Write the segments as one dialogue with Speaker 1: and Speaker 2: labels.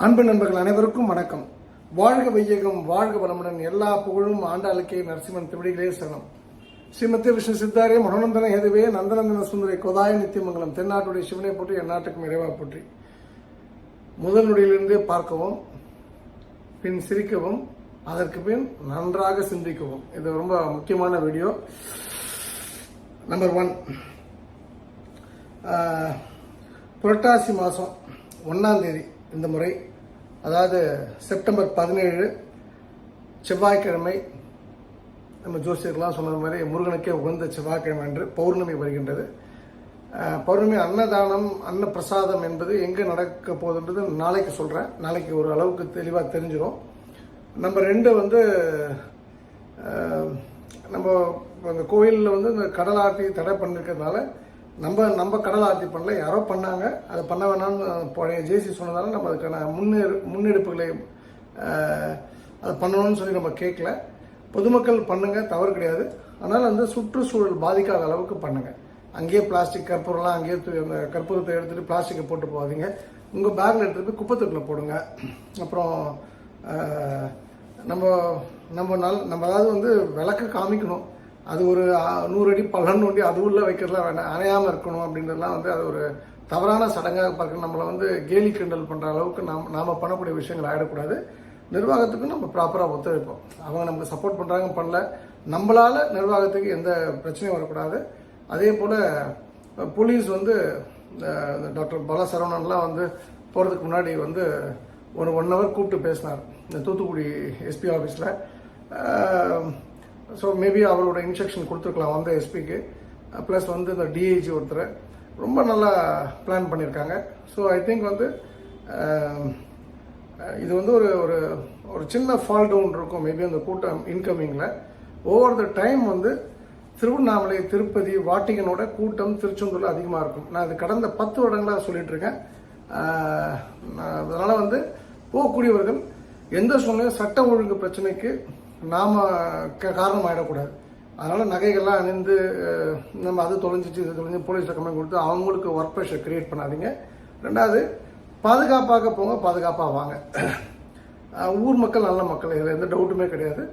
Speaker 1: அன்பு நண்பர்கள் அனைவருக்கும் வணக்கம். வாழ்க வையகம், வாழ்க வளமுடன். எல்லா புகழும் ஆண்டாளுக்கே. நரசிம்மன் திருவடிகளே சரணம். ஸ்ரீமத்திய விஷ்ணு சித்தாரே மனோநந்தன ஹேதுவே நந்தநந்தன சுந்தரி கோதாய நித்தியமங்கலம். தென்னாட்டுடைய சிவனை போற்றி, எந்நாட்டுக்கும் இறைவா போற்றி. முதல் நொடியிலிருந்தே பார்க்கவும், பின் சிரிக்கவும், அதற்கு பின் நன்றாக சிந்திக்கவும். இது ரொம்ப முக்கியமான வீடியோ. நம்பர் 1, புரட்டாசி மாதம் 1ஆம் தேதி இந்த முறை, அதாவது செப்டம்பர் 17 செவ்வாய்க்கிழமை, நம்ம ஜோசியர்கள்லாம் சொன்னது மாதிரி முருகனுக்கே உகந்த செவ்வாய்க்கிழமை அன்று பௌர்ணமி வருகின்றது. பௌர்ணமி அன்னதானம், அன்ன பிரசாதம் என்பது எங்கே நடக்க போகுதுன்றது நாளைக்கு சொல்கிறேன். நாளைக்கு ஒரு அளவுக்கு தெளிவாக தெரிஞ்சிடும். நம்பர் 2 நம்ம இந்த கோயிலில் இந்த கடல் ஆர்த்தி தடை பண்ணிருக்கிறதுனால நம்ம கடல் ஆர்த்தி பண்ணல, யாரோ பண்ணாங்க, அதை பண்ண வேணாம்னு பழைய ஜேசி சொன்னதால நம்ம அதுக்கான முன்னெடுப்புகளை அதை பண்ணணும்னு சொல்லி நம்ம கேட்கல. பொதுமக்கள் பண்ணுங்க, தவறு கிடையாது. ஆனால் சுற்றுச்சூழல் பாதிக்காத அளவுக்கு பண்ணுங்க. அங்கேயே பிளாஸ்டிக் கற்பூரம்லாம் அங்கேயே அந்த கற்பூரத்தை எடுத்துகிட்டு பிளாஸ்டிக்கை போட்டு போகாதீங்க. உங்கள் பேக்கில் எடுத்துகிட்டு போய் குப்பைத்தொட்டில் போடுங்க. அப்புறம் நம்ம அதாவது விளக்கு காமிக்கணும். அது ஒரு 100 அடி பள்ளம் நோண்டி அது உள்ள வைக்கிறதுலாம் வேண்டாம். அணையாமல் இருக்கணும் அப்படின்றதுலாம் அது ஒரு தவறான சடங்காக பார்க்க நம்மளை கேலி கிண்டல் பண்ணுற அளவுக்கு நாம் பண்ணக்கூடிய விஷயங்கள் ஆகிடக்கூடாது. நிர்வாகத்துக்கு நம்ம ப்ராப்பராக ஒத்துழைப்போம். அவங்க நமக்கு சப்போர்ட் பண்ணுறாங்க, பண்ணல, நம்மளால் நிர்வாகத்துக்கு எந்த பிரச்சனையும் வரக்கூடாது. அதே போல் போலீஸ் டாக்டர் பாலா சரவணன்லாம் போகிறதுக்கு முன்னாடி ஒரு 1 hour கூப்பிட்டு பேசினார் இந்த தூத்துக்குடி எஸ்பி ஆஃபீஸில். ஸோ மேபி அவரோட இன்ஸ்ட்ரக்ஷன் கொடுத்துருக்கலாம் வந்த எஸ்பிக்கு. ப்ளஸ் இந்த டிஐஜி ஒருத்தர் ரொம்ப நல்லா பிளான் பண்ணியிருக்காங்க. ஸோ ஐ திங்க் இது ஒரு சின்ன ஃபால் டவுன் இருக்கும் மேபி அந்த கூட்டம் இன்கமிங்கில். Over the time Tiruvannamalai, Tirupati, வாட்டிகனோட கூட்டம் திருச்செந்தூரில் அதிகமாக இருக்கும். நான் இது கடந்த 10 வருடங்களாக சொல்லிட்டு இருக்கேன். அதனால் போகக்கூடியவர்கள் எந்த சூழ்நிலையும் சட்ட ஒழுங்கு பிரச்சனைக்கு நாம் காரணம் ஆகிடக்கூடாது. அதனால் நகைகள்லாம் அணிந்து நம்ம அது தொலைஞ்சிச்சு இது தொலைஞ்சி போலீஸில் கம்ப்ளைண்ட் கொடுத்து அவங்களுக்கு ஒர்க் ப்ரெஷர் கிரியேட் பண்ணாதீங்க. 2வது, பாதுகாப்பாக போங்க, பாதுகாப்பாக வாங்க. ஊர் மக்கள் நல்ல மக்கள், இதில் எந்த டவுட்டுமே கிடையாது.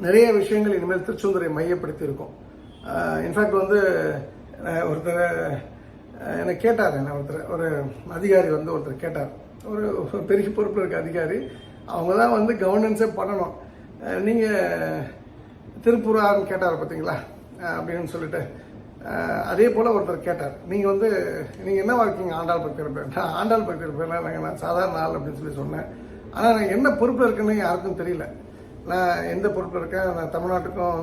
Speaker 1: நிறைய விஷயங்கள் இனிமேல் திருச்செந்தூரை மையப்படுத்தி இருக்கும். இன்ஃபேக்ட் ஒருத்தர் என்னை கேட்டார், ஒரு அதிகாரி ஒருத்தர் கேட்டார், ஒரு பெரிய பொறுப்பில் இருக்க அதிகாரி. அவங்க தான் கவர்னன்ஸே பண்ணணும். நீங்கள் திருப்பூரான்னு கேட்டார் பார்த்தீங்களா அப்படின்னு சொல்லிட்டு. அதே போல் ஒருத்தர் கேட்டார், நீங்கள் என்ன இருக்கீங்க? ஆண்டாள் பக்தி இருப்பேன். நான் ஆண்டாள் பக்தி இருப்பேன், நான் சாதாரண ஆள் அப்படின்னு சொல்லி சொன்னேன். ஆனால் நான் என்ன பொறுப்பில் இருக்கேன்னு யாருக்கும் தெரியல. நான் எந்த பொறுப்பில் இருக்கேன், நான் தமிழ்நாட்டுக்கும்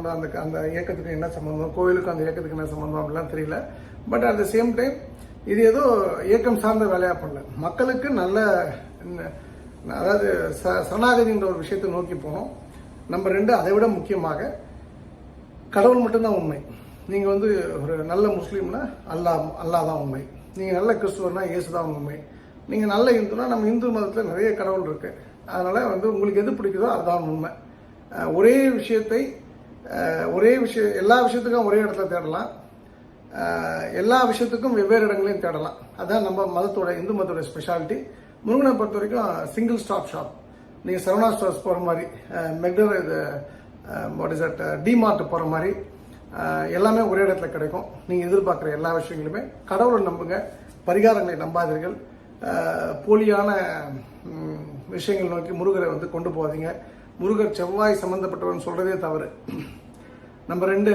Speaker 1: அந்த இயக்கத்துக்கு என்ன சம்மந்தம், கோவிலுக்கும் அந்த இயக்கத்துக்கு என்ன சம்மந்தம் அப்படிலாம் தெரியல. But at the same time இது ஏதோ இயக்கம் சார்ந்த வேலையாக பண்ணல, மக்களுக்கு நல்ல, அதாவது சரணாகதின்ற ஒரு விஷயத்தை நோக்கி போனோம். நம்பர் 2, அதை விட முக்கியமாக கடவுள் மட்டும்தான் உண்மை. நீங்கள் ஒரு நல்ல முஸ்லீம்னா அல்லாஹ் தான் உண்மை. நீங்கள் நல்ல கிறிஸ்துவர்னா இயேசு தான் உண்மை. நீங்கள் நல்ல இந்துனா நம்ம இந்து மதத்தில் நிறைய கடவுள் இருக்கு. அதனால் உங்களுக்கு எது பிடிக்குதோ அதுதான் உண்மை. ஒரே விஷயத்தை எல்லா விஷயத்துக்கும் ஒரே இடத்துல தேடலாம், எல்லா விஷயத்துக்கும் வெவ்வேறு இடங்களையும் தேடலாம். அதுதான் நம்ம மதத்தோட, இந்து மதத்தோட ஸ்பெஷாலிட்டி. முருகனை பொறுத்த வரைக்கும் சிங்கிள் ஸ்டாப் ஷாப். நீங்கள் சரவணா ஸ்டோர்ஸ் போகிற மாதிரி, டிமார்ட் போகிற மாதிரி எல்லாமே ஒரே இடத்துல கிடைக்கும். நீங்கள் எதிர்பார்க்குற எல்லா விஷயங்களுமே. கடவுளை நம்புங்க, பரிகாரங்களை நம்பாதீர்கள். போலியான விஷயங்கள் நோக்கி முருகரை கொண்டு போகாதீங்க. முருகர் செவ்வாய் சம்மந்தப்பட்டவர்னு சொல்கிறதே தவறு. நம்பர் 2,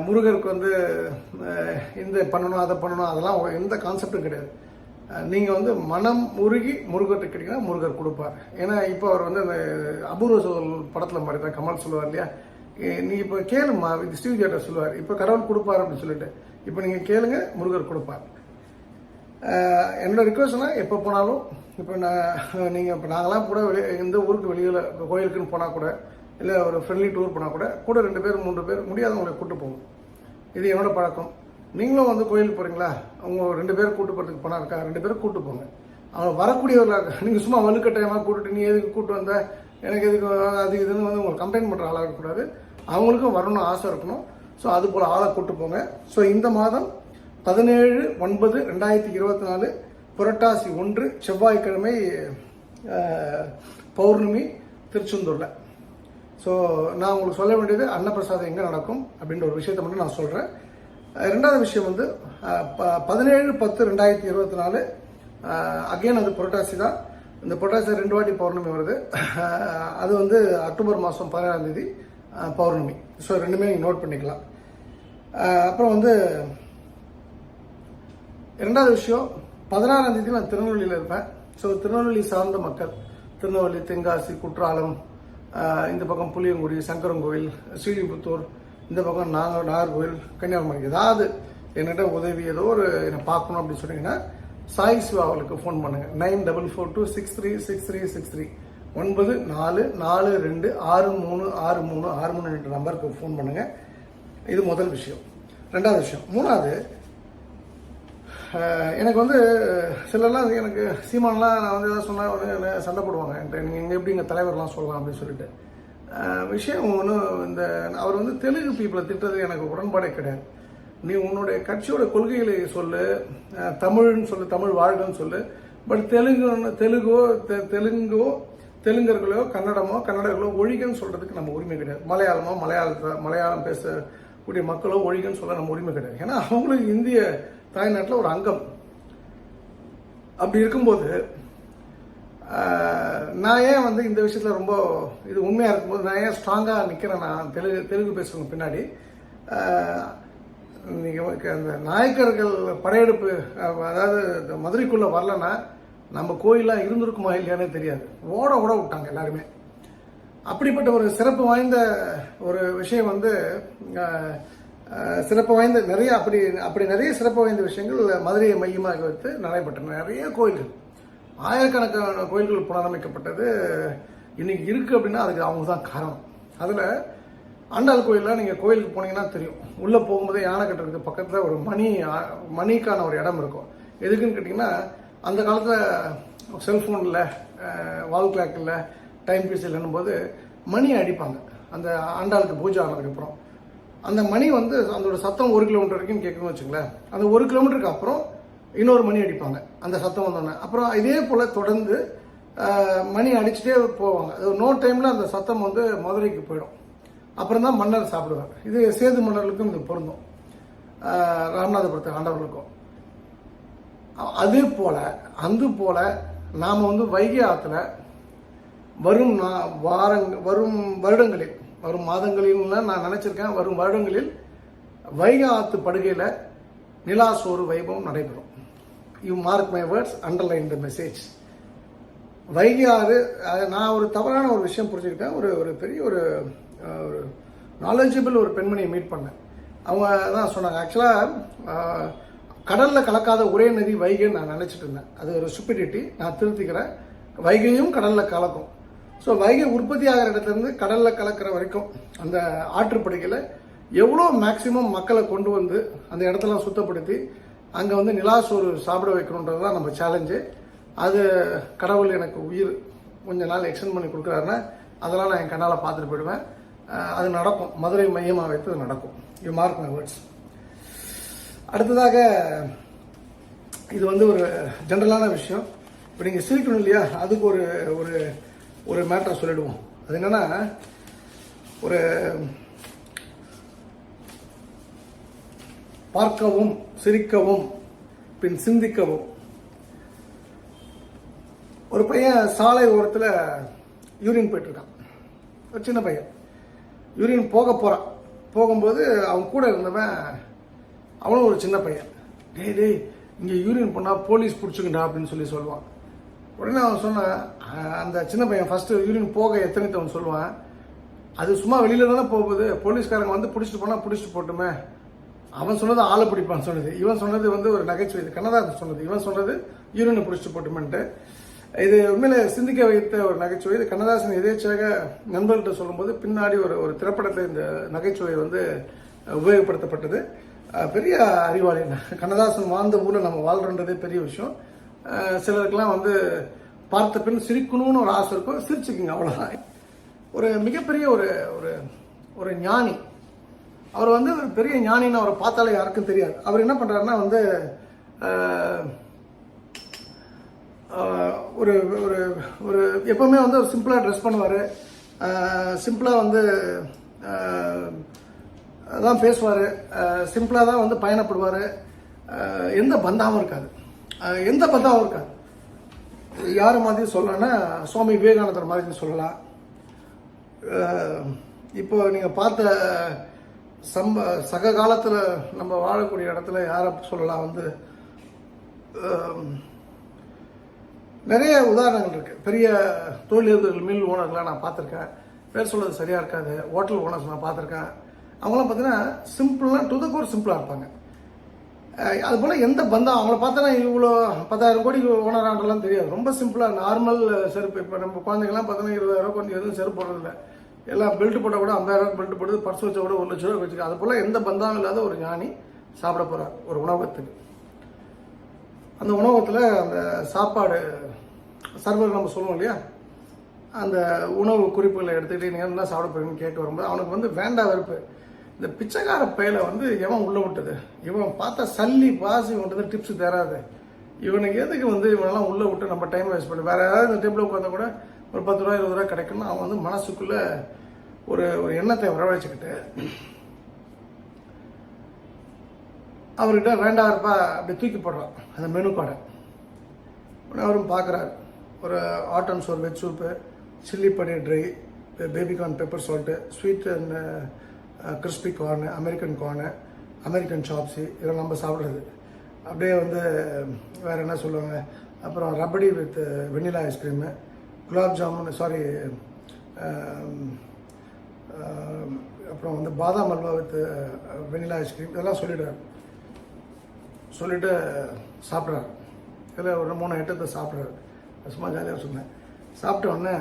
Speaker 1: முருகருக்கு இந்த பண்ணணும் அதை பண்ணணும் அதெல்லாம் எந்த கான்செப்டும் கிடையாது. நீங்கள் மனம் உருகி முருகர்கிட்ட கேட்டீங்கன்னா முருகர் கொடுப்பார். ஏன்னா இப்போ அவர் அந்த அபூர்வ சோதல் படத்தில் மாதிரி தான் கமல் சொல்லுவார் இல்லையா, நீங்கள் இப்போ கேளுமா, இது ஸ்டீவ் ஜாட்டர் சொல்லுவார், இப்போ கடவுள் கொடுப்பார் அப்படின்னு சொல்லிட்டு. இப்போ நீங்கள் கேளுங்க, முருகர் கொடுப்பார். என்னோட ரிக்வஸ்ட்னா எப்போ போனாலும், இப்போ நாங்களாம் கூட எந்த ஊருக்கு வெளியில் கோயிலுக்குன்னு போனால் கூட, இல்லை ஒரு ஃப்ரெண்ட்லி டூர் போனால் கூட 2 பேர் 3 பேர் முடியாதவங்களை கூப்பிட்டு போவோம். இது என்னோட பழக்கம். நீங்களும் கோயிலுக்கு போகிறீங்களா, அவங்க 2 பேர் கூட்டு போகிறதுக்கு போனால் இருக்கா, 2 பேரும் கூப்பிட்டு போங்க. அவங்க வரக்கூடியவர்களாக, நீங்கள் சும்மா வலுக்கட்டாயமாக கூப்பிட்டு நீ எதுக்கு கூப்பிட்டு வந்த, எனக்கு எதுக்கு அது இதுன்னு உங்களுக்கு கம்ப்ளைண்ட் பண்ணுற ஆளாக இருக்கக்கூடாது. அவங்களுக்கும் வரணும்னு ஆசை இருக்கணும். ஸோ அது போல் ஆளை கூப்பிட்டு போங்க. ஸோ இந்த மாதம் 17/9/2024 புரட்டாசி 1 செவ்வாய்க்கிழமை பௌர்ணமி திருச்செந்தூரில். ஸோ நான் உங்களுக்கு சொல்ல வேண்டியது அன்னப்பிரசாதம் எங்கே நடக்கும் அப்படின்ற ஒரு விஷயத்தை மட்டும் நான் சொல்கிறேன். ரெண்டாவது விஷயம் வந்து 17/10/2024 அகெயின் அது புரட்டாசி தான். இந்த புரட்டாசி 2 வாட்டி பௌர்ணமி வருது. அது வந்து அக்டோபர் மாதம் 17ஆம் தேதி பௌர்ணமி. ஸோ ரெண்டுமே நீங்கள் நோட் பண்ணிக்கலாம். அப்புறம் வந்து ரெண்டாவது விஷயம், 16ஆம் தேதி நான் திருநெல்வேலியில் இருப்பேன். ஸோ திருநெல்வேலி சார்ந்த மக்கள், திருநெல்வேலி, தென்காசி, குற்றாலம், இந்த பக்கம் புளியங்குடி, சங்கரங்கோவில், ஸ்ரீலிபுத்தூர், இந்த பக்கம் நாகர்கோவில், கன்னியாகுமரி, ஏதாவது என்கிட்ட உதவி ஏதோ ஒரு என்னை பார்க்கணும் அப்படின்னு சொன்னீங்கன்னா சாய் சிவா அவளுக்கு ஃபோன் பண்ணுங்க. 9442636363 9442636363 நம்பருக்கு ஃபோன் பண்ணுங்க. இது முதல் விஷயம். ரெண்டாவது விஷயம். மூணாவது, எனக்கு வந்து சிலர்லாம் எனக்கு சீமானெலாம் நான் வந்து எதாவது சொன்னால் சண்டை போடுவாங்க என்கிட்ட, நீங்கள் எப்படி எங்கள் தலைவர்லாம் சொல்லலாம் அப்படின்னு சொல்லிட்டு. விஷயம் ஒன்றும், இந்த அவர் வந்து தெலுங்கு பீப்புளை திட்டுறது எனக்கு உடன்பாடே கிடையாது. நீ உன்னுடைய கட்சியோட கொள்கைகளை சொல்லு, தமிழ்னு சொல்லு, தமிழ் வாழ்கன்னு சொல்லு. பட் தெலுங்கர்களோ கன்னடர்களோ ஒழிகன்னு சொல்றதுக்கு நம்ம உரிமை கிடையாது. மலையாளம் பேசக்கூடிய மக்களோ ஒழிகன்னு சொல்ல நம்ம உரிமை கிடையாது. ஏன்னா அவங்களுக்கு இந்திய தாய்நாட்டில் ஒரு அங்கம். அப்படி இருக்கும்போது நான் ஏன் வந்து இந்த விஷயத்தில் ரொம்ப இது உண்மையாக இருக்கும்போது நான் ஏன் ஸ்ட்ராங்காக நிற்கிறேன்? நான் தெலுங்கு பேசுகிறவங்க பின்னாடி நீங்கள் அந்த நாயக்கர்கள் படையெடுப்பு, அதாவது மதுரைக்குள்ளே வரலன்னா நம்ம கோயிலாக இருந்திருக்குமா இல்லையானே தெரியாது. ஓட விட்டாங்க எல்லாருமே. அப்படிப்பட்ட ஒரு சிறப்பு வாய்ந்த ஒரு விஷயம் வந்து சிறப்பு வாய்ந்த நிறைய அப்படி நிறைய சிறப்பு வாய்ந்த விஷயங்கள் மதுரையை மையமாக வைத்து நடைபெற்றன. நிறைய கோயில்கள், ஆயிரக்கணக்கான கோயில்கள் புனரமைக்கப்பட்டது இன்னைக்கு இருக்கு அப்படின்னா அதுக்கு அவங்க தான் காரணம். அதில் ஆண்டாள் கோயிலில் நீங்கள் கோயிலுக்கு போனீங்கன்னா தெரியும், உள்ளே போகும்போதே யானை கட்டுறதுக்கு பக்கத்தில் ஒரு மணிக்கான ஒரு இடம் இருக்கும். எதுக்குன்னு கேட்டிங்கன்னா, அந்த காலத்தில் செல்ஃபோனில், வால் கிளாக் இல்லை, டைம் பீஸ் இல்லைன்னும் போது மணி அடிப்பாங்க. அந்த ஆண்டாளுக்கு பூஜை ஆனதுக்கப்புறம் அந்த மணி வந்து அதோட சத்தம் 1 கிலோமீட்டர் வரைக்கும் கேட்கணும்னு வச்சுங்களேன். அந்த 1 கிலோமீட்டருக்கு அப்புறம் இன்னொரு மணி அடிப்பாங்க அந்த சத்தம் வந்தோடனே. அப்புறம் இதே போல் தொடர்ந்து மணி அடிச்சுட்டே போவாங்க. அது நோ டைமில் அந்த சத்தம் வந்து மதுரைக்கு போயிடும். அப்புறம் தான் மன்னர் சாப்பிடுவார். இது சேது மன்னர்களுக்கும் இது பொருந்தும், ராமநாதபுரத்து ஆண்டவர்களுக்கும். அது போல நாம் வந்து வைகை ஆற்றுல வரும் வருடங்களில், வரும் மாதங்களில் நான் நினைச்சிருக்கேன், வரும் வருடங்களில் வைகை ஆற்று படுகையில் நிலாசோறு வைபவம் நடைபெறும். You mark my words, underline the message. Vaigai ஆறு, நான் ஒரு தவறான ஒரு விஷயம் புரிஞ்சுக்கிட்டேன். ஒரு பெரிய ஒரு நாலேஜபிள் ஒரு பெண்மணியை மீட் பண்ணேன். அவங்க தான் சொன்னாங்க, ஆக்சுவலாக கடலில் கலக்காத ஒரே நதி வைகைன்னு நான் நினச்சிட்டு இருந்தேன். அது ஒரு ஸ்டூபிடிட்டி, நான் திருத்திக்கிறேன். வைகையும் கடலில் கலக்கும். ஸோ வைகை உற்பத்தி ஆகிற இடத்துலேருந்து கடலில் கலக்கிற வரைக்கும் அந்த ஆற்றுப்படுகையில் எவ்வளோ மேக்சிமம் மக்களை கொண்டு வந்து அந்த இடத்தெல்லாம் சுத்தப்படுத்தி அங்கே வந்து நிலாசோறு சாப்பிட வைக்கணுன்றது தான் நம்ம சேலஞ்சு. அது கடவுள் எனக்கு உயிர் கொஞ்ச நாள் எக்ஸ்டெண்ட் பண்ணி கொடுக்குறாருன்னா அதெல்லாம் நான் என் கண்ணால் பார்த்துட்டு போயிடுவேன். அது நடக்கும், மதுரை மையமாக வைத்து அது நடக்கும். You mark my words. அடுத்ததாக, இது வந்து ஒரு ஜென்ரலான விஷயம். இப்போ நீங்கள் சிரிக்கணும் இல்லையா, அதுக்கு ஒரு மேட்டரை சொல்லிடுவோம். அது என்னன்னா, ஒரு பார்க்கவும் சிரிக்கவும் பின் சிந்திக்கவும். ஒரு பையன் சாலை ஓரத்தில் யூரின் போயிட்டு இருக்கான். ஒரு சின்ன பையன் யூரின் போகிறான். போகும்போது அவன் கூட இருந்தவன், அவனும் ஒரு சின்ன பையன், டேய் இங்கே யூரின் பண்ணால் போலீஸ் பிடிச்சிக்கண்டா அப்படின்னு சொல்லுவான். உடனே அவன் சொன்னான், அந்த சின்ன பையன் ஃபர்ஸ்ட் யூரின் போக எத்தனைத்து அவன் சொல்லுவான், அது சும்மா வெளியில தானே போகுது, போலீஸ்காரங்க வந்து பிடிச்சிட்டு போனால் பிடிச்சிட்டு போட்டுமே. அவன் சொன்னது ஆளை பிடிப்பான்னு சொன்னது, இவன் சொன்னது வந்து ஒரு நகைச்சுவை. கண்ணதாசன் சொன்னது, இவன் சொன்னது யூரினை பிடிச்சிட்டு போட்டுமேன்ட்டு. இது உண்மையில சிந்திக்க வைத்த ஒரு நகைச்சுவை. இது கண்ணதாசன் எதேச்சாக நண்பர்கள்ட்ட சொல்லும்போது பின்னாடி ஒரு திரைப்படத்தில் இந்த நகைச்சுவை வந்து உபயோகப்படுத்தப்பட்டது. பெரிய அறிவாளி கண்ணதாசன் வாழ்ந்த ஊரில் நம்ம வாழ்றன்றதே பெரிய விஷயம். சிலருக்கெல்லாம் வந்து பார்த்த பின் சிரிக்கணும்னு ஒரு ஆசை இருக்கும், சிரிச்சுக்குங்க, அவ்வளோதான். ஒரு மிகப்பெரிய ஒரு ஞானி. அவர் வந்து ஒரு பெரிய ஞானின்னு அவரை பார்த்தாலே யாருக்கும் தெரியாது. அவர் என்ன பண்ணுறாருன்னா வந்து ஒரு ஒரு ஒரு எப்போவுமே வந்து ஒரு சிம்பிளாக ட்ரெஸ் பண்ணுவார், சிம்பிளாக வந்து தான் பேசுவார், சிம்பிளாக தான் வந்து பயணப்படுவார். எந்த பந்தாவும் இருக்காது, எந்த பந்தாவும் இருக்காது. யார் மாதிரி சொல்லலாம்னா சுவாமி விவேகானந்தர் மாதிரி சொல்லலாம். இப்போ நீங்கள் பார்த்த சக காலத்தில் நம்ம வாழக்கூடிய இடத்துல யாரை சொல்லலாம் வந்து நிறைய உதாரணங்கள் இருக்குது. பெரிய தொழிலதிபர்கள், மில் ஓனர்லாம் நான் பார்த்துருக்கேன். பேர் சொல்கிறது சரியாக இருக்காது, ஹோட்டல் ஓனர்ஸ் நான் பார்த்துருக்கேன். அவங்களாம் பார்த்தீங்கன்னா சிம்பிளாக டு த கோர் சிம்பிளாக இருப்பாங்க. அதுபோல் எந்த பந்தம் அவங்கள பார்த்தோன்னா இவ்வளோ 10,000 கோடி ஓனர் ஆண்டெல்லாம் தெரியாது. ரொம்ப சிம்பிளாக நார்மல் செருப்பு. இப்போ நம்ம குழந்தைங்கலாம் பார்த்தோன்னா 20,000 கொஞ்சம் எதுவும் செருப்பு போடுறதில்ல. எல்லாம் பெல்ட் போட்டால் கூட 50,000 பெல்ட் போடுது, பர்ஸ் வச்சா கூட 1,00,000 வச்சுக்க. அது போல் எந்த பந்தம் இல்லாத ஒரு ஞானி சாப்பிட போகிறார் ஒரு உணவகத்துக்கு. அந்த உணவகத்தில் அந்த சாப்பாடு சர்வர் நம்ம சொல்லுவோம் இல்லையா, அந்த உணவு குறிப்புகளை எடுத்துக்கிட்டு நீங்கள் என்ன சாப்பிட போறீங்கன்னு கேட்டு வரும்போது அவனுக்கு வந்து வேண்டா வெறுப்பு. இந்த பிச்சைக்கார பையில வந்து எவன் உள்ளே விட்டது, இவன் பார்த்தா சல்லி பாசி இவன்ட்டு டிப்ஸ் தராது, இவனுக்கு எதுக்கு வந்து இவனெல்லாம் உள்ளே விட்டு நம்ம டைம் வேஸ்ட் பண்ணி வேறு ஏதாவது இந்த டேபிளில் உட்காந்தா கூட ஒரு 10 ரூபா 20 ரூபா கிடைக்கும்னு அவன் வந்து மனசுக்குள்ளே ஒரு ஒரு எண்ணத்தை வரவழைச்சிக்கிட்டு அவர்கிட்ட 2,000 ரூபாய் அப்படி தூக்கி போடுறான் அந்த மெனு கார்டை. அவரும் பார்க்குறாரு. ஒரு hot and sour veg soup, chilli paneer dry, baby corn pepper salt, sweet and crispy corn, American corn, American chop suey, இதெல்லாம் நம்ம சாப்பிட்றது. அப்படியே வந்து வேறு என்ன சொல்லுவாங்க, அப்புறம் rabri with vanilla ice cream, gulab jamun, sorry அப்புறம் வந்து பாதாம் அல்வா வித் வெண்ணிலா ஐஸ்கிரீம், இதெல்லாம் சொல்லிவிட்டு சாப்பிட்றாரு. இதில் ஒரு 3 ஐட்டத்தை சாப்பிட்றாரு. சும்மா ஜாலியாக சொன்னேன். சாப்பிட்ட உடனே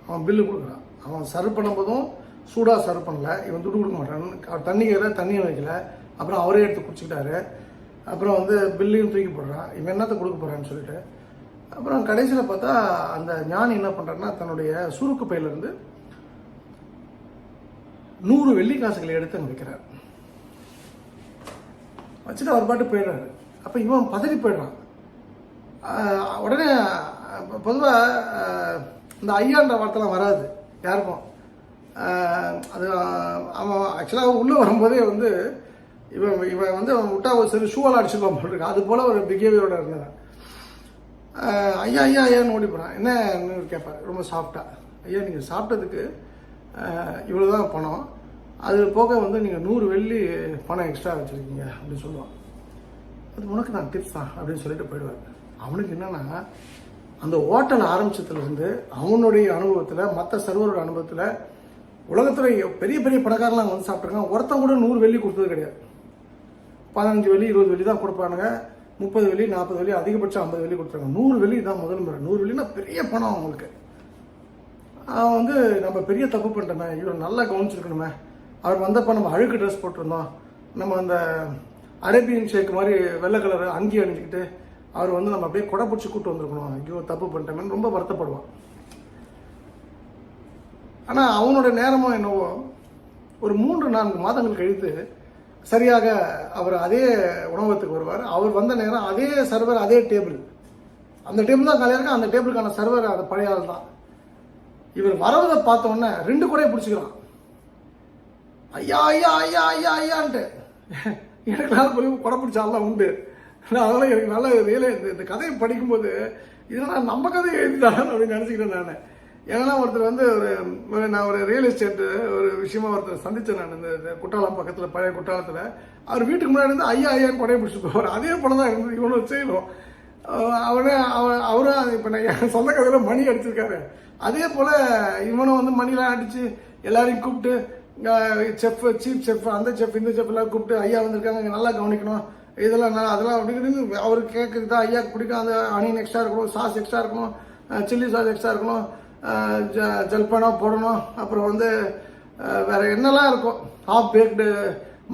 Speaker 1: அவன் பில்லு கொடுக்குறான். அவன் சர்வ் பண்ணும்போதும் சூடாக சர்வ் பண்ணல, இவன் துட்டு கொடுக்க மாட்டான். அவர் தண்ணி கேட்கல, தண்ணியும் வைக்கல. அப்புறம் அவரே எடுத்து குடிச்சிக்கிட்டாரு. அப்புறம் வந்து பில்லையும் தூக்கி போடுறான். இவன் என்னத்தை கொடுக்க போகிறான்னு சொல்லிட்டு அப்புறம் கடைசியில் பார்த்தா அந்த ஞானி என்ன பண்ணுறாருன்னா தன்னுடைய சுருக்கு பையிலேருந்து 100 வெள்ளி காசுகளை எடுத்து அங்கே வைக்கிறார். வச்சுட்டு அவர் பாட்டு போயிடுறாரு. அப்போ இவன் பதறி போயிடுறான். உடனே பொதுவாக இந்த ஐயான்ற வார்த்தைலாம் வராது யாருக்கும். அது அவன் ஆக்சுவலாக உள்ளே வரும்போதே வந்து இவன் வந்து அவன் விட்டா ஒரு சரி ஷூவெல்லாம் அடிச்சுருவான் போட்டிருக்கு. அது போல் ஒரு பிஹேவியரோட இருந்தான். ஐயா ஐயா ஐயான்னு ஓடி போகிறான். என்னன்னு கேட்பார் ரொம்ப சாஃப்டாக. ஐயா நீங்கள் சாப்பிட்டதுக்கு இவ்வளோ தான் பணம், அது போக வந்து நீங்கள் 100 வெள்ளி பணம் எக்ஸ்ட்ரா வச்சுருக்கீங்க அப்படின்னு சொல்லுவான். அது உனக்கு நான் டிப்ஸ் தான் அப்படின்னு சொல்லிட்டு போயிடுவார். அவனுக்கு என்னென்னா அந்த ஹோட்டல் ஆரம்பிச்சதுலேருந்து அவனுடைய அனுபவத்தில், மற்ற சர்வரோட அனுபவத்தில், உலகத்தில் பெரிய பெரிய பணக்காரலாம் வந்து சாப்பிட்ருக்காங்க. ஒருத்தன் கூட 100 வெள்ளி கொடுத்தது கிடையாது. 15 வெள்ளி 20 வெள்ளி தான் கொடுப்பானுங்க. 30 வெள்ளி 40 வெள்ளி, அதிகபட்சம் 50 வெள்ளி கொடுத்துருக்காங்க. 100 வெள்ளி தான் முதல் முறை. 100 வெள்ளினா பெரிய பணம் அவங்களுக்கு. அவன் வந்து நம்ம பெரிய தப்பு பண்ணிட்டோமே, இவர் நல்லா கவனிச்சிருக்கணுமே, அவர் வந்தப்போ நம்ம அழுக்கு ட்ரெஸ் போட்டிருந்தோம், நம்ம அந்த அரேபியன் ஷேக் மாதிரி வெள்ளை கலர் அங்கி அணிஞ்சிக்கிட்டு அவர் வந்து நம்ம அப்படியே கொடை பிடிச்சி கூப்பிட்டு வந்திருக்கணும், ஐயோ தப்பு பண்ணிட்டோமேன்னு ரொம்ப வருத்தப்படுவான். ஆனால் அவனோட நேரமும் என்னவோ ஒரு 3-4 மாதங்கள் கழித்து சரியாக அவர் அதே உணவகத்துக்கு வருவார். அவர் வந்த நேரம் அதே சர்வர், அதே டேபிள், அந்த டேபிள் தான் காலியாக இருக்கு. அந்த டேபிளுக்கான சர்வர் அது பழைய ஆள் தான். இவர் வரவதை பார்த்த உடனே 2 கூட பிடிச்சிக்கிறான். ஐயா ஐயா ஐயா ஐயா ஐயான்ட்டு. எனக்கு நல்லா போய் கொடை பிடிச்சாலாம் உண்டு. அதனால எனக்கு நல்ல இந்த கதையை படிக்கும்போது இதெல்லாம் நம்ம கதையை எழுதிதான் அப்படின்னு நினச்சிக்கிட்டேன் நான். ஏன்னா ஒருத்தர் வந்து நான் ஒரு ரியல் எஸ்டேட்டு ஒரு விஷயமா ஒருத்தர் சந்தித்தேன் நான். இந்த குற்றாலம் பக்கத்தில், பழைய குற்றாலத்தில். அவர் வீட்டுக்கு முன்னாடி இருந்து ஐயா ஐயான்னு கொடையை பிடிச்சிட்டு போவார். அதே போல தான் இருந்து இவனும் செய்யணும். அவரும் இப்போ நான் என் சொந்த கதையில் மணி அடிச்சிருக்காரு. அதே போல் இவனும் வந்து மணிலாம் அடித்து எல்லாரையும் கூப்பிட்டு செஃப், சீஃப் செஃப், அந்த செஃப், இந்த செஃப் எல்லாம் கூப்பிட்டு ஐயா வந்திருக்காங்க, இங்கே நல்லா கவனிக்கணும், இதெல்லாம் அதெல்லாம் அப்படிங்கிறது அவருக்கு கேட்குறது தான். ஐயாவுக்கு பிடிக்கும், அந்த அணியன் எக்ஸ்ட்ரா இருக்கணும், சாஸ் எக்ஸ்ட்ரா இருக்கணும், சில்லி சாஸ் எக்ஸ்ட்ரா இருக்கணும், ஜல்பானம் போடணும், அப்புறம் வந்து வேறு என்னெல்லாம் இருக்கும், half baked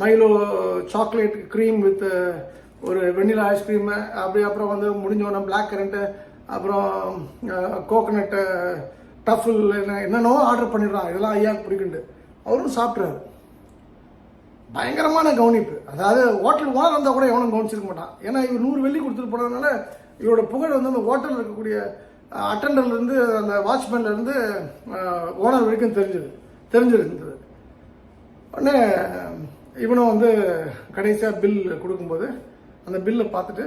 Speaker 1: Milo chocolate cream with ஒரு வெண்ணிலா ஐஸ்கிரீமு, அப்படி அப்புறம் வந்து முடிஞ்சோடனே பிளாக் கரண்ட்டு, அப்புறம் கோகனட்டு டஃபில், என்னென்னோ ஆர்டர் பண்ணிடுறான். இதெல்லாம் ஐயாவுக்கு பிடிக்குண்டு அவரும் சாப்பிட்றாரு. பயங்கரமான கவனிப்பு. அதாவது ஹோட்டல் ஓனர் வந்தால் கூட எவனும் கவனிச்சிருக்க மாட்டான். ஏன்னா இவர் 100 வெள்ளி கொடுத்துட்டு போனதுனால இவரோட புகழ் வந்து அந்த ஹோட்டலில் இருக்கக்கூடிய அட்டண்டர்லேருந்து அந்த வாட்ச்மேன்லேருந்து ஓனர் வரைக்கும் தெரிஞ்சிருந்தது. உடனே இவனும் வந்து கடைசியாக பில் கொடுக்கும்போது அந்த பில்லை பார்த்துட்டு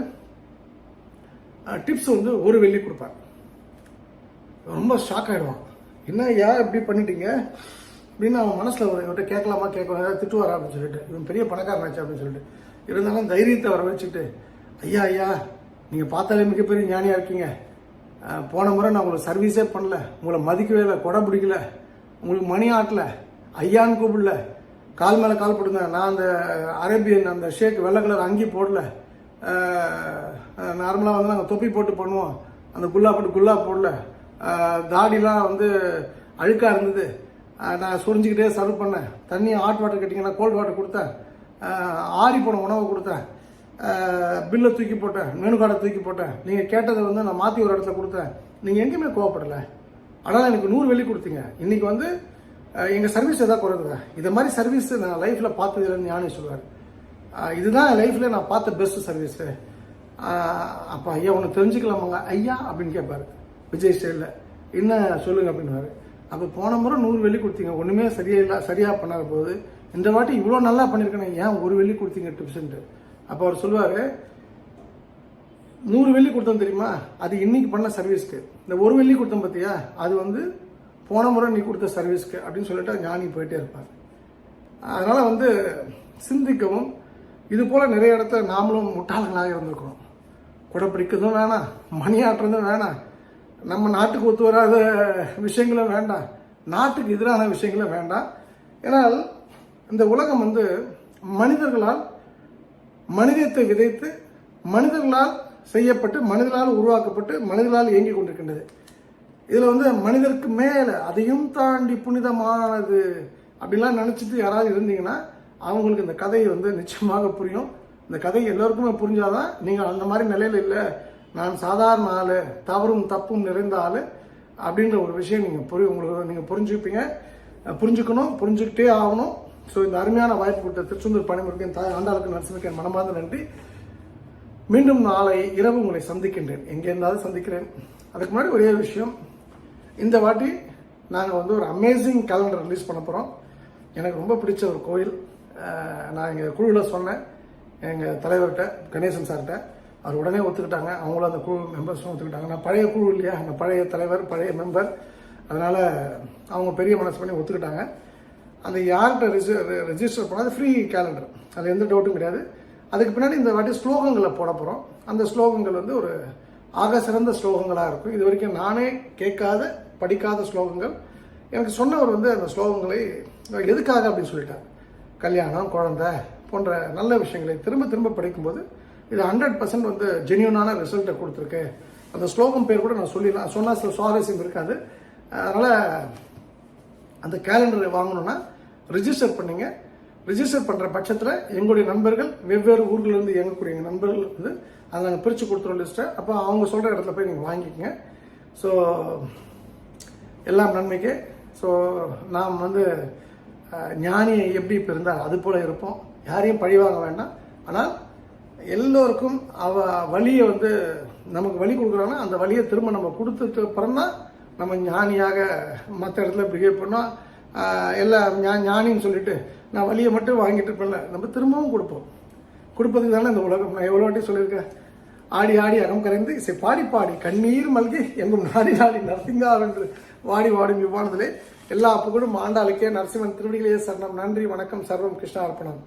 Speaker 1: டிப்ஸ் வந்து 1 வெள்ளி கொடுப்பார். ரொம்ப ஷாக் ஆகிடுவான். என்ன ஏன் இப்படி பண்ணிட்டீங்க அப்படின்னு அவன் மனசில் இவன்கிட்ட கேட்கலாமா கேட்கலாம், ஏதாவது திட்டுவாரா அப்படின்னு சொல்லிட்டு, இவன் பெரிய பணக்காரனாச்சு அப்படின்னு சொல்லிட்டு, இருந்தாலும் தைரியத்தை வர வச்சுட்டு, ஐயா நீங்கள் பார்த்தாலே மிகப்பெரிய ஞானியாக இருக்கீங்க. போன முறை நான் உங்களுக்கு சர்வீஸே பண்ணல, உங்களை மதிக்கவே இல்லை, கொடை பிடிக்கல, உங்களுக்கு மணி ஆட்டல, ஐயான்னு கூப்பிடல, கால் மேலே கால் போடுங்க. நான் அந்த அரேபியன் அந்த ஷேக் வெள்ளை கலர் அங்கி போடல, நார்மலாக வந்து நாங்கள் தொப்பி போட்டு பண்ணுவோம், அந்த குல்லா போட்டு குல்லா போடல, தாடிலாம் வந்து அழுக்காக இருந்தது, நான் சுரிஞ்சிக்கிட்டே சர்வ் பண்ணேன், தண்ணி ஹாட் வாட்டர் கேட்டிங்கன்னா கோல்டு வாட்டர் கொடுத்தேன், ஆறி போன உணவை கொடுத்தேன், பில்லை தூக்கி போட்டேன், மெனு கார்டை தூக்கி போட்டேன், நீங்கள் கேட்டதை வந்து நான் மாற்றி ஒரு இடத்துல கொடுத்தேன், நீங்கள் எங்கேயுமே கோவப்படலை, ஆனால் எனக்கு 100 வெள்ளி கொடுத்தீங்க. இன்றைக்கி வந்து எங்கள் சர்வீஸ் எதாவது குறையுதுங்க. இதை மாதிரி சர்வீஸ் நான் லைஃப்பில் பார்த்தது இல்லைன்னு ஞானி சொல்லுவார். இதுதான் என் லைஃப்பில் நான் பார்த்த பெஸ்ட்டு சர்வீஸு. அப்போ ஐயா ஒன்று தெரிஞ்சுக்கலாமாங்க ஐயா அப்படின்னு கேட்பார் விஜய் ஸ்டைலில். என்ன சொல்லுங்க அப்படின்னுவார். அப்போ போன முறை 100 வெள்ளி கொடுத்தீங்க, ஒன்றுமே சரியாக பண்ணாத போது இந்த வாட்டி இவ்வளோ நல்லா பண்ணியிருக்கேன், ஏன் 1 வெள்ளி கொடுத்தீங்க டிப்ஸுன்ட்டு. அப்போ அவர் சொல்லுவார், 100 வெள்ளி கொடுத்தோம் தெரியுமா, அது இன்னைக்கு பண்ண சர்வீஸ்க்கு. இந்த 1 வெள்ளி கொடுத்தோம் பார்த்தியா, அது வந்து போன முறை நீ கொடுத்த சர்வீஸ்க்கு அப்படின்னு சொல்லிட்டு ஞானி போயிட்டே இருப்பார். அதனால் வந்து சிந்திக்கவும், இது போல் நிறைய இடத்துல நாமளும் முட்டாளங்களாக இருந்திருக்கிறோம். கொடை பிடிக்கிறதும் வேணாம், மணி ஆட்டுறதும் வேணாம், நம்ம நாட்டுக்கு ஒத்து வராத விஷயங்களும் வேண்டாம், நாட்டுக்கு எதிரான விஷயங்களும் வேண்டாம். ஏன்னால் இந்த உலகம் வந்து மனிதர்களால் மனிதத்தை விதைத்து மனிதர்களால் செய்யப்பட்டு மனிதர்களால் உருவாக்கப்பட்டு மனிதர்களால் இயங்கி கொண்டிருக்கின்றது. இதில் வந்து மனிதருக்கு மேலே அதையும் தாண்டி புனிதமானது அப்படிலாம் நினச்சிட்டு யாராவது இருந்தீங்கன்னா அவங்களுக்கு இந்த கதை வந்து நிச்சயமாக புரியும். இந்த கதை எல்லோருக்குமே புரிஞ்சாதான் நீங்கள் அந்த மாதிரி நிலையில் இல்லை, நான் சாதாரண ஆள், தவறும் தப்பும் நிறைந்த ஆள் அப்படின்ற ஒரு விஷயம் உங்களுக்கு நீங்கள் புரிஞ்சுக்கணும், புரிஞ்சுக்கிட்டே ஆகணும். ஸோ இந்த அருமையான வாய்ப்பு கொடுத்த திருச்செந்தூர் பணிமுறைக்கும் தாய் ஆண்டாளுக்கு நரசிம்மருக்கு மனமார்ந்த நன்றி. மீண்டும் நாளை இரவு உங்களை சந்திக்கின்றேன், எங்கே இருந்தாலும் சந்திக்கிறேன். அதுக்கு முன்னாடி ஒரே விஷயம், இந்த வாட்டி நாங்கள் வந்து ஒரு அமேசிங் கேலண்டர் ரிலீஸ் பண்ண போகிறோம். எனக்கு ரொம்ப பிடிச்ச ஒரு கோயில். நான் எங்கள் குழுவில் சொன்னேன், எங்கள் தலைவர்கிட்ட கணேசன் சார்கிட்ட, அவர் உடனே ஒத்துக்கிட்டாங்க. அவங்களும் அந்த குழு மெம்பர்ஸும் ஒத்துக்கிட்டாங்க. நான் பழைய குழு இல்லையா, அந்த பழைய தலைவர் பழைய மெம்பர், அதனால் அவங்க பெரிய மனசு பண்ணி ஒத்துக்கிட்டாங்க. அந்த யார்கிட்ட ரெஜிஸ்டர் பண்ணால் அது ஃப்ரீ கேலண்டர், அதில் எந்த டவுட்டும் கிடையாது. அதுக்கு பின்னாடி இந்த வாட்டி ஸ்லோகங்களை போட போகிறோம். அந்த ஸ்லோகங்கள் வந்து ஒரு ஆக சிறந்த ஸ்லோகங்களாக இருக்கும். இது வரைக்கும் நானே கேட்காத படிக்காத ஸ்லோகங்கள். எனக்கு சொன்னவர் வந்து அந்த ஸ்லோகங்களை எதுக்காக அப்படின்னு சொல்லிட்டார். கல்யாணம், குழந்தை போன்ற நல்ல விஷயங்களை திரும்ப திரும்ப படிக்கும்போது இது 100% வந்து ஜென்யூனான ரிசல்ட்டை கொடுத்துருக்கு. அந்த ஸ்லோகம் பேர் கூட நான் சொன்னால் சில சுவாரஸ்யம் இருக்காது. அதனால் அந்த கேலண்டரை வாங்கணுன்னா ரிஜிஸ்டர் பண்ணிங்க. ரிஜிஸ்டர் பண்ணுற பட்சத்தில் எங்களுடைய நண்பர்கள், வெவ்வேறு ஊர்களிலிருந்து இயங்கக்கூடிய எங்கள் நண்பர்கள் வந்து அதை நாங்கள் பிரித்து கொடுத்துருவோம் லிஸ்ட்டை. அப்போ அவங்க சொல்கிற இடத்துல போய் நீங்கள் வாங்கிக்கோங்க. ஸோ எல்லாம் நன்மைக்கு. ஸோ நாம் வந்து ஞானி எப்படி இப்போ இருந்தால் அது போல் இருப்போம். யாரையும் பழிவாங்க வேண்டாம். ஆனால் எல்லோருக்கும் வழியை வந்து நமக்கு வழி கொடுக்குறாங்கன்னா அந்த வழியை திரும்ப நம்ம கொடுத்துட்டு அப்புறம் தான் நம்ம ஞானியாக மற்ற இடத்துல பிஹேவ் பண்ணோம். எல்லாம் ஞானின்னு சொல்லிட்டு நான் வழியை மட்டும் வாங்கிட்டு இருப்பேன்ல, நம்ம திரும்பவும் கொடுப்பதுக்கு தானே இந்த உலகம். நான் எவ்வளோ வாட்டி சொல்லியிருக்கேன், ஆடி ஆடி அகம் கரைந்து இசை பாடி பாடி கண்ணீர் மல்கி எங்கும் நாடி நாடி நரசிங்கா என்று வாடி வாடும் விவானத்திலே எல்லா புகழும் ஆண்டாளுக்கே, நரசிம்மன் திருவடிகளே சரணம். நன்றி, வணக்கம், சர்வம் கிருஷ்ணா அர்ப்பணம்.